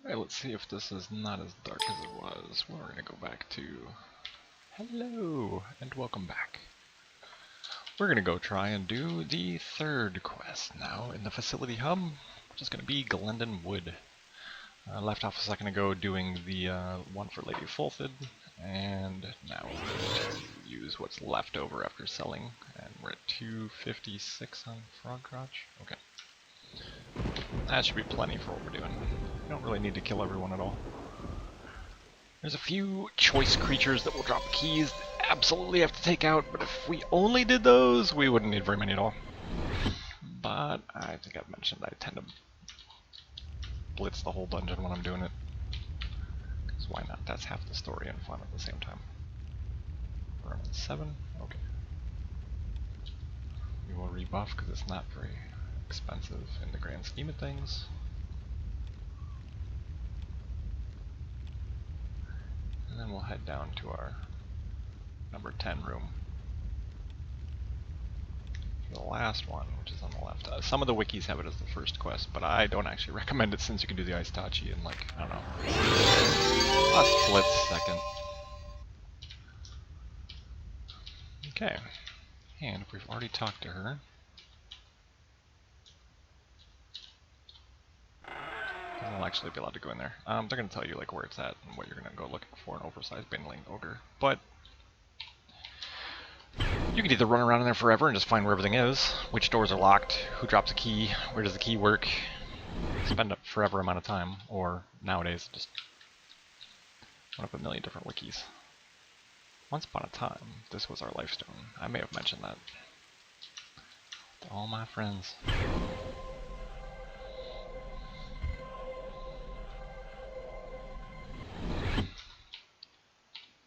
Alright, let's see if this is not as dark as it was. We're going to go back to... Hello, and welcome back. We're going to go try and do the third quest now in the facility hub, which is going to be Glenden Wood. Left off a second ago doing the one for Lady Fulfid, and now we'll use what's left over after selling, and we're at 256 on Frog Crotch. Okay. That should be plenty for what we're doing. We don't really need to kill everyone at all. There's a few choice creatures that will drop keys that absolutely have to take out, but if we only did those, we wouldn't need very many at all. But I think I've mentioned I tend to blitz the whole dungeon when I'm doing it. Because why not? That's half the story and fun at the same time. We're on 7? Okay. We will rebuff because it's not very expensive in the grand scheme of things. And then we'll head down to our number 10 room. The last one, which is on the left. Some of the wikis have it as the first quest, but I don't actually recommend it since you can do the Ice Tachi in, like, I don't know, a split second. Okay, and if we've already talked to her, then we'll actually be allowed to go in there. They're going to tell you like where it's at and what you're going to go looking for, an oversized Bindling Ogre, but you can either run around in there forever and just find where everything is, which doors are locked, who drops a key, where does the key work, spend a forever amount of time, or nowadays just run up a million different wikis. Once upon a time, this was our lifestone. I may have mentioned that to all my friends.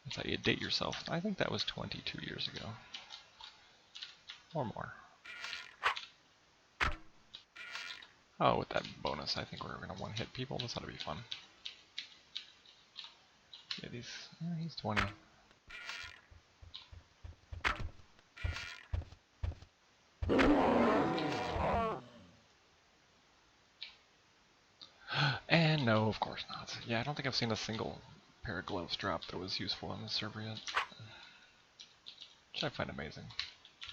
That's how you date yourself. I think that was 22 years ago. Or more. Oh, with that bonus, I think we're going to one-hit people. This ought to be fun. Yeah, he's 20. And no, of course not. Yeah, I don't think I've seen a single pair of gloves drop that was useful on this server yet. Which I find amazing.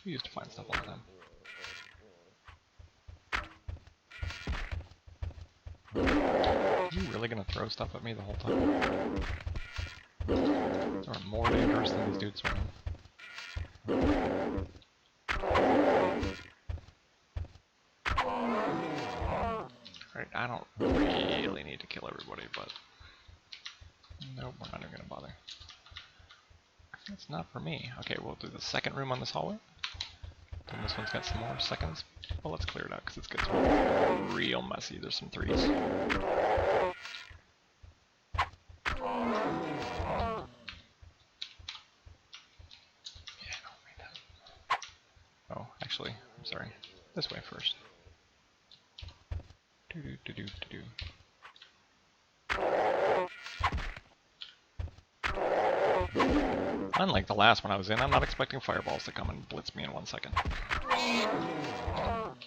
We used to find stuff all the time. Are you really gonna throw stuff at me the whole time? These are more dangerous than these dudes right now. Alright, I don't really need to kill everybody, but nope, we're not even gonna bother. That's not for me. Okay, we'll do the second room on this hallway. Then this one's got some more seconds. Well, let's clear it out because it's getting real messy. There's some 3s. Yeah, don't read that. Oh, actually, I'm sorry. This way first. Do-do-do-do-do-do. Unlike the last one I was in, I'm not expecting fireballs to come and blitz me in 1 second.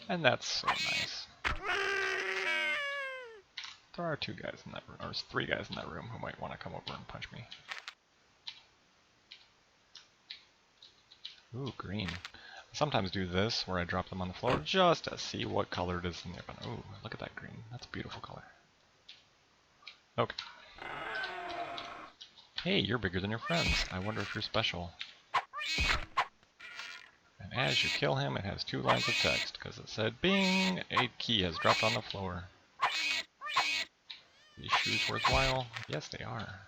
And that's so nice. There are 2 guys in that room, or 3 guys in that room who might want to come over and punch me. Ooh, green. I sometimes do this, where I drop them on the floor just to see what color it is in there. Ooh, look at that green. That's a beautiful color. Okay. Hey, you're bigger than your friends. I wonder if you're special. And as you kill him, it has 2 lines of text, because it said, Bing! A key has dropped on the floor. These shoes worthwhile? Yes, they are.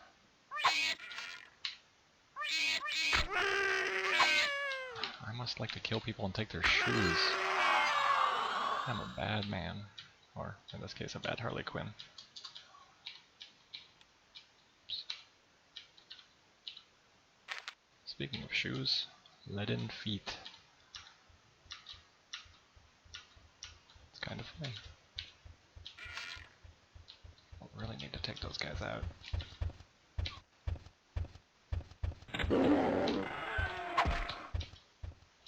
I must like to kill people and take their shoes. I'm a bad man. Or, in this case, a bad Harley Quinn. Speaking of shoes, leaden feet. It's kind of funny. I'll really need to take those guys out.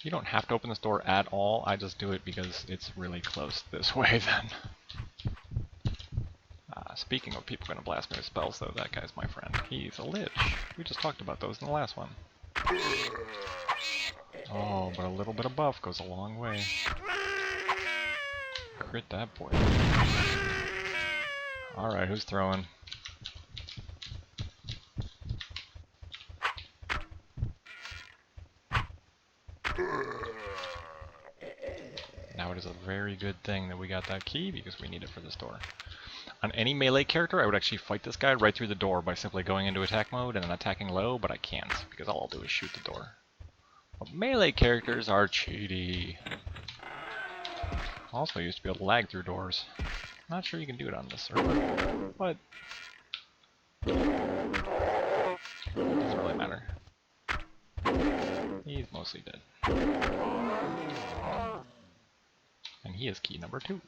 You don't have to open this door at all, I just do it because it's really close this way then. Speaking of people gonna blast me with spells, though, that guy's my friend. He's a lich. We just talked about those in the last one. Oh, but a little bit of buff goes a long way. Crit that boy. Alright, who's throwing? Now it is a very good thing that we got that key, because we need it for this door. On any melee character, I would actually fight this guy right through the door by simply going into attack mode and then attacking low, but I can't, because all I'll do is shoot the door. But melee characters are cheaty. Also used to be able to lag through doors. Not sure you can do it on this server, but it doesn't really matter. He's mostly dead. And he is key number 2.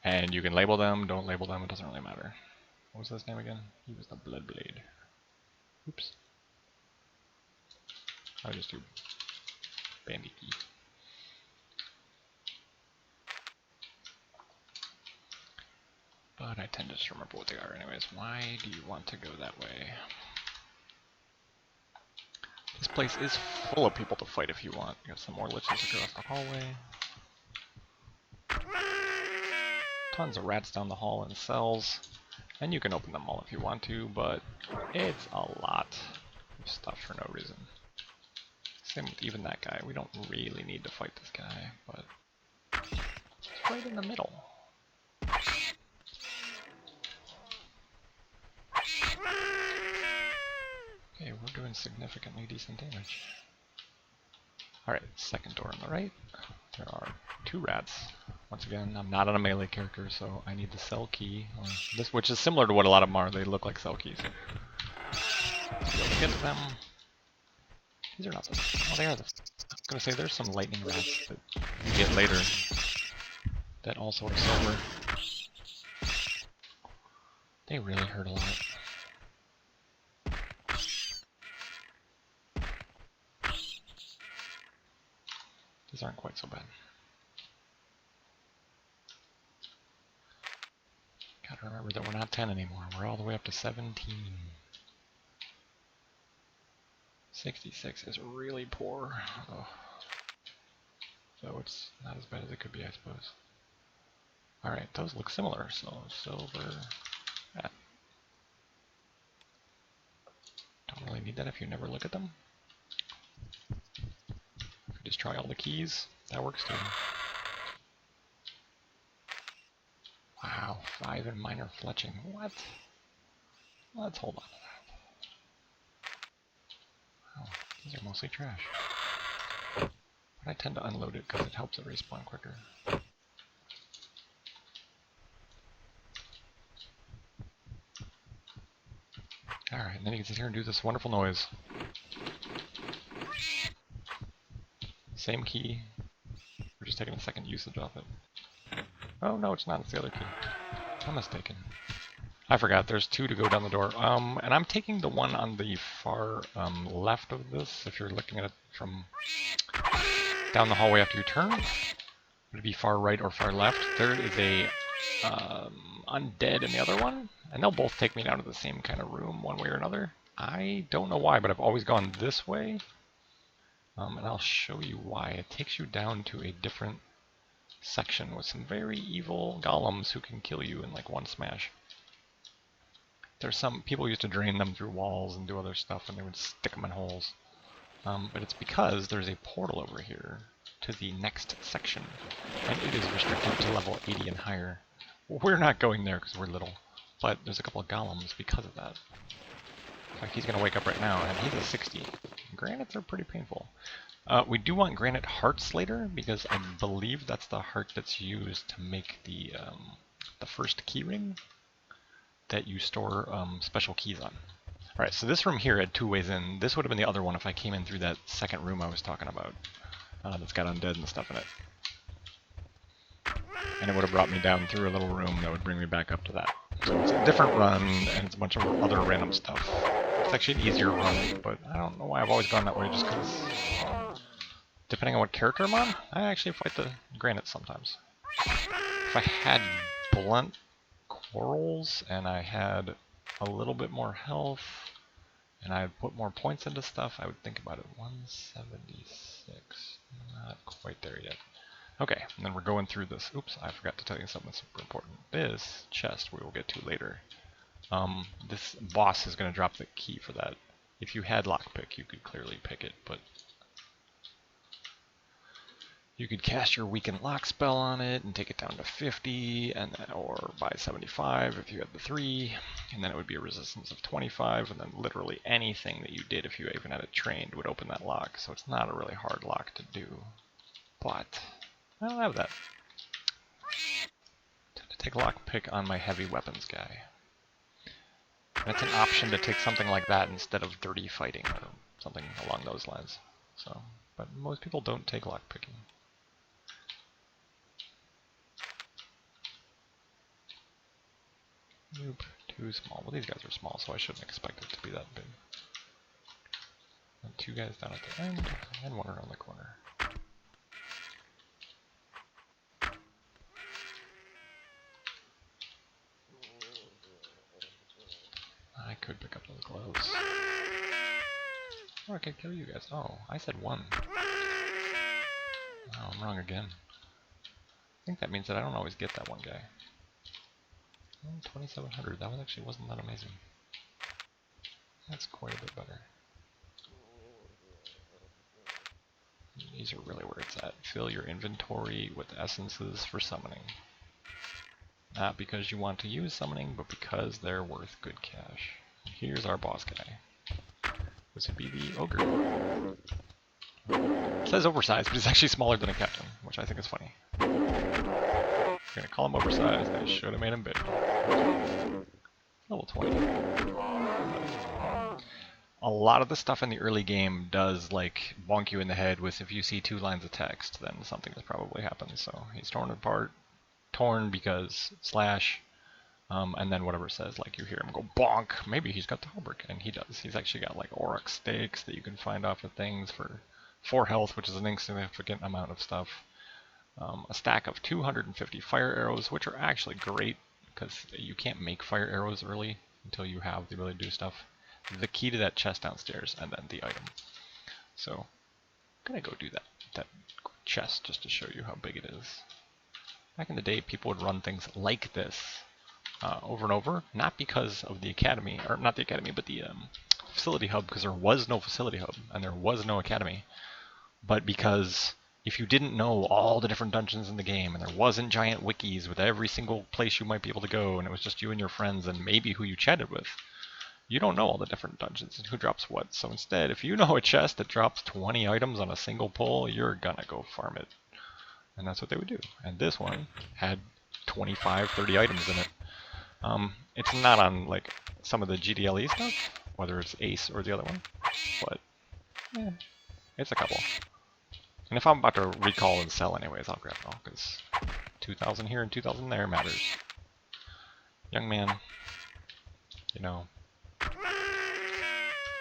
And you can label them, don't label them, it doesn't really matter. What was his name again? He was the Bloodblade. Oops. I'll just do Bandy key. But I tend to just remember what they are anyways. Why do you want to go that way? This place is full of people to fight if you want. You got some more liches across the hallway. Tons of rats down the hall in cells. And you can open them all if you want to, but it's a lot of stuff for no reason. Same with even that guy. We don't really need to fight this guy, but it's right in the middle. Okay, we're doing significantly decent damage. Alright, second door on the right. There are 2 rats. Once again, I'm not on a melee character, so I need the cell key. This, which is similar to what a lot of them are. They look like cell keys. So you'll get them. These are not the... Oh, they are the... I was going to say, there's some lightning rats that you get later that also are silver. They really hurt a lot. These aren't quite so bad. Gotta remember that we're not 10 anymore. We're all the way up to 17. 66 is really poor. Oh. So it's not as bad as it could be, I suppose. Alright, those look similar. So silver. Ah. Don't really need that if you never look at them. If you just try all the keys, that works too. Wow, 5 in minor fletching. What? Let's hold on to that. Oh, these are mostly trash. But I tend to unload it because it helps it respawn quicker. Alright, and then you can sit here and do this wonderful noise. Same key. We're just taking a second usage off it. Oh no, it's not. It's the other key. I'm mistaken. I forgot. There's 2 to go down the door. And I'm taking the one on the far left of this. If you're looking at it from down the hallway after you turn, would it be far right or far left? There is a undead in the other one, and they'll both take me down to the same kind of room one way or another. I don't know why, but I've always gone this way. And I'll show you why. It takes you down to a different section with some very evil golems who can kill you in like one smash. There's some people used to drain them through walls and do other stuff, and they would stick them in holes. But it's because there's a portal over here to the next section, and it is restricted to level 80 and higher. We're not going there because we're little, but there's a couple of golems because of that. In fact, he's going to wake up right now, and he's a 60. Granites are pretty painful. We do want granite hearts later, because I believe that's the heart that's used to make the first keyring that you store special keys on. Alright, so this room here had 2 ways in. This would have been the other one if I came in through that second room I was talking about. That's got undead and stuff in it. And it would have brought me down through a little room that would bring me back up to that. So it's a different run, and it's a bunch of other random stuff. It's actually an easier run, but I don't know why I've always gone that way, just because depending on what character I'm on, I actually fight the granite sometimes. If I had blunt florals and I had a little bit more health and I put more points into stuff, I would think about it. 176. Not quite there yet. Okay, and then we're going through this. Oops, I forgot to tell you something super important. This chest we will get to later. This boss is going to drop the key for that. If you had lockpick, you could clearly pick it, but you could cast your weakened lock spell on it and take it down to 50, and then, or by 75 if you had the 3, and then it would be a resistance of 25, and then literally anything that you did, if you even had it trained, would open that lock. So it's not a really hard lock to do. But I don't have that. To take lockpick on my heavy weapons guy. And it's an option to take something like that instead of dirty fighting or something along those lines. So, but most people don't take lockpicking. Nope, too small. Well, these guys are small, so I shouldn't expect it to be that big. And 2 guys down at the end, and 1 around the corner. I could pick up those gloves. Or I could kill you guys. Oh, I said 1. Oh, I'm wrong again. I think that means that I don't always get that one guy. 2700. That one actually wasn't that amazing. That's quite a bit better. These are really where it's at. Fill your inventory with essences for summoning. Not because you want to use summoning, but because they're worth good cash. Here's our boss guy. This would be the ogre. It says oversized, but he's actually smaller than a captain, which I think is funny. I'm gonna call him oversized. I should have made him big. Level 20. A lot of the stuff in the early game does like bonk you in the head with if you see 2 lines of text, then something has probably happened. So he's torn apart, torn because slash, and then whatever it says, like you hear him go bonk. Maybe he's got the Hauberk, and he does. He's actually got like Auroch stakes that you can find off of things for 4 health, which is an insignificant amount of stuff. A stack of 250 fire arrows, which are actually great because you can't make fire arrows early until you have the ability to do stuff. The key to that chest downstairs, and then the item. So I'm gonna go do that chest just to show you how big it is. Back in the day, people would run things like this over and over, not because of the academy, or not the academy, but the facility hub, because there was no facility hub and there was no academy, but because if you didn't know all the different dungeons in the game, and there wasn't giant wikis with every single place you might be able to go, and it was just you and your friends and maybe who you chatted with, you don't know all the different dungeons and who drops what. So instead, if you know a chest that drops 20 items on a single pull, you're gonna go farm it. And that's what they would do. And this one had 25, 30 items in it. It's not on like some of the GDLE stuff, whether it's Ace or the other one, but yeah, it's a couple. And if I'm about to recall and sell anyways, I'll grab it all, because 2,000 here and 2,000 there matters. Young man, you know,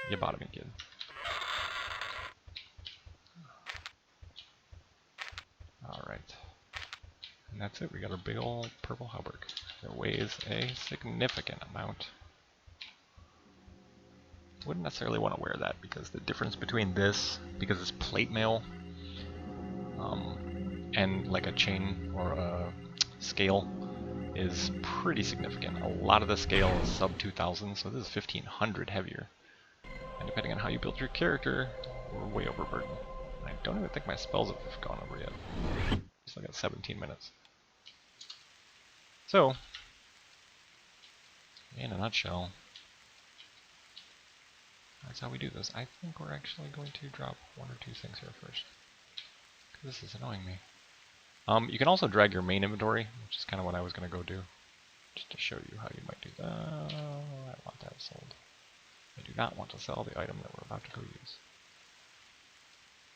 you bought me, kid. Alright. And that's it, we got our big old purple Hauberk. It weighs a significant amount. Wouldn't necessarily want to wear that, because the difference between this, because it's plate mail, and like a chain or a scale, is pretty significant. A lot of the scale is sub 2,000, so this is 1,500 heavier. And depending on how you build your character, we're way overburdened. I don't even think my spells have gone over yet. Still got 17 minutes. So, in a nutshell, that's how we do this. I think we're actually going to drop 1 or 2 things here first. This is annoying me. You can also drag your main inventory, which is kind of what I was going to go do. Just to show you how you might do that. I want that sold. I do not want to sell the item that we're about to go use.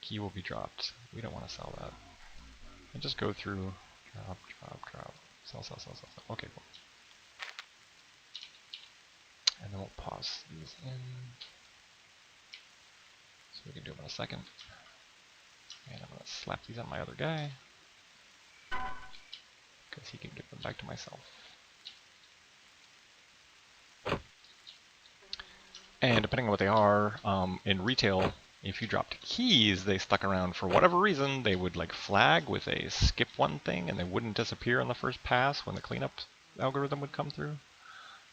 Key will be dropped. We don't want to sell that. And just go through, drop, drop, drop, sell, sell, sell, sell, sell. Okay, cool. And then we'll pause these in. So we can do them in a second. And I'm going to slap these on my other guy, because he can give them back to myself. And depending on what they are, in retail, if you dropped keys, they stuck around for whatever reason. They would like flag with a skip one thing, and they wouldn't disappear on the first pass when the cleanup algorithm would come through.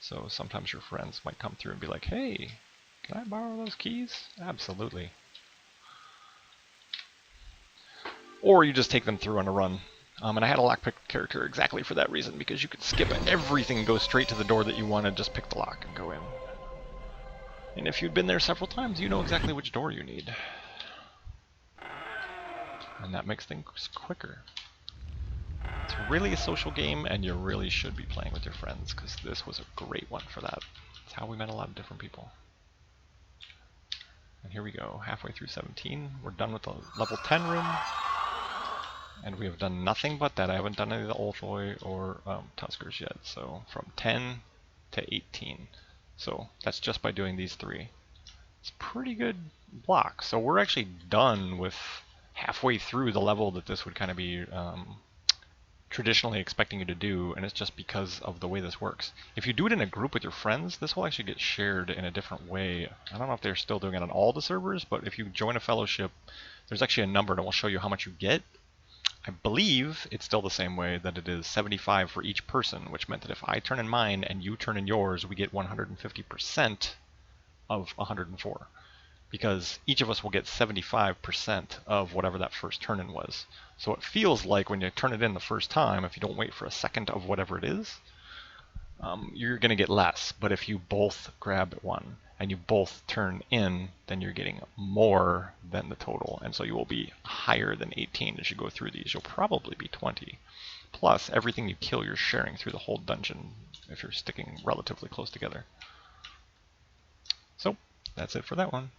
So sometimes your friends might come through and be like, hey, can I borrow those keys? Absolutely. Or you just take them through on a run. And I had a lockpick character exactly for that reason, because you could skip everything and go straight to the door that you want and just pick the lock and go in. And if you'd been there several times, you know exactly which door you need. And that makes things quicker. It's really a social game, and you really should be playing with your friends, because this was a great one for that. It's how we met a lot of different people. And here we go, halfway through 17. We're done with the level 10 room. And we have done nothing but that. I haven't done any of the Olthoi or Tuskers yet. So from 10 to 18. So that's just by doing these three. It's pretty good block. So we're actually done with halfway through the level that this would kind of be traditionally expecting you to do, and it's just because of the way this works. If you do it in a group with your friends, this will actually get shared in a different way. I don't know if they're still doing it on all the servers, but if you join a fellowship, there's actually a number that will show you how much you get. I believe it's still the same way, that it is 75 for each person, which meant that if I turn in mine and you turn in yours, we get 150% of 104. Because each of us will get 75% of whatever that first turn-in was. So it feels like when you turn it in the first time, if you don't wait for a second of whatever it is, you're going to get less. But if you both grab one and you both turn in, then you're getting more than the total. And so you will be higher than 18 as you go through these. You'll probably be 20. Plus, everything you kill, you're sharing through the whole dungeon if you're sticking relatively close together. So, that's it for that one.